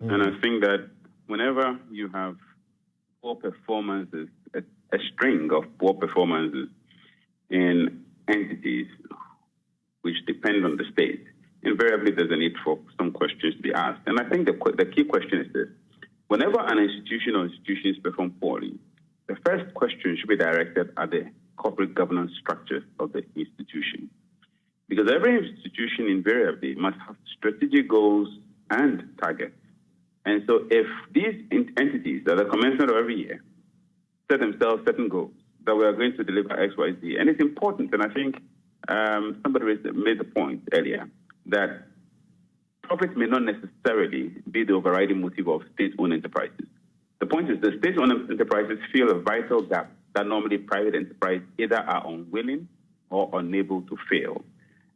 And I think that whenever you have poor performances, a string of poor performances in entities which depend on the state, invariably there's a need for some questions to be asked. And I think the key question is this. Whenever an institution or institutions perform poorly, the first question should be directed at the corporate governance structures of the institution. Because every institution invariably must have strategic goals and targets. And so if these entities at the commencement of every year set themselves certain goals that we are going to deliver X, Y, Z, and it's important, and I think somebody made the point earlier, that profit may not necessarily be the overriding motive of state-owned enterprises. The point is that state-owned enterprises feel a vital gap that normally private enterprises either are unwilling or unable to fill.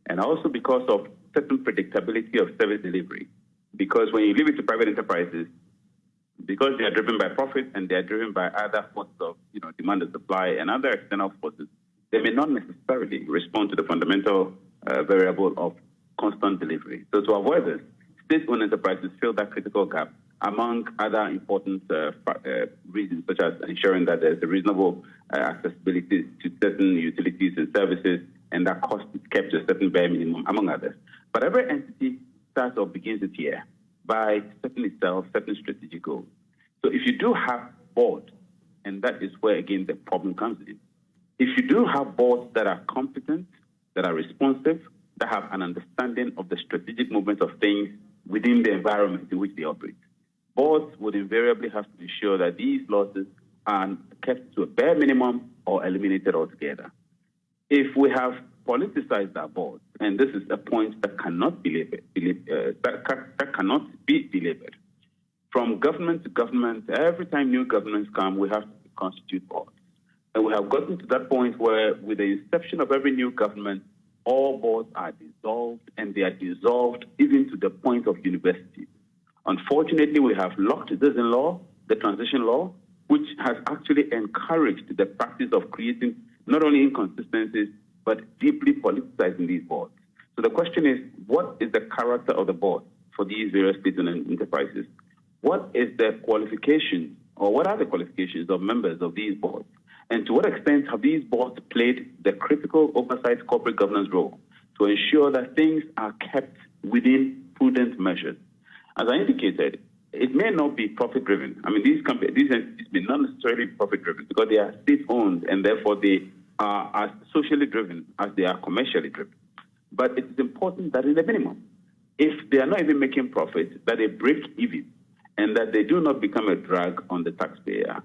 And also because of certain predictability of service delivery. Because when you leave it to private enterprises, because they are driven by profit and they are driven by other forces of demand and supply and other external forces, they may not necessarily respond to the fundamental variable of constant delivery. So to avoid this, state-owned enterprises fill that critical gap among other important reasons, such as ensuring that there's a reasonable accessibility to certain utilities and services, and that cost is kept to a certain bare minimum, among others. But every entity starts or begins its year by setting itself certain strategic goals. So if you do have boards, and that is where, again, the problem comes in. If you do have boards that are competent, that are responsive, that have an understanding of the strategic movement of things within the environment in which they operate, boards would invariably have to ensure that these losses are kept to a bare minimum or eliminated altogether. If we have politicized our boards, and this is a point that cannot be belabored, from government to government, every time new governments come, we have to constitute boards. And we have gotten to that point where, with the inception of every new government, all boards are dissolved, and they are dissolved even to the point of universities. Unfortunately, we have locked this in law, the transition law, which has actually encouraged the practice of creating not only inconsistencies, but deeply politicizing these boards. So the question is, what is the character of the board for these various state-owned enterprises? What is the qualification, or what are the qualifications of members of these boards? And to what extent have these boards played the critical oversight corporate governance role to ensure that things are kept within prudent measures? As I indicated, it may not be profit-driven. I mean, these entities may not necessarily be profit-driven because they are state-owned, and therefore they are as socially driven as they are commercially driven. But it's important that in the minimum, if they are not even making profit, that they break even and that they do not become a drag on the taxpayer.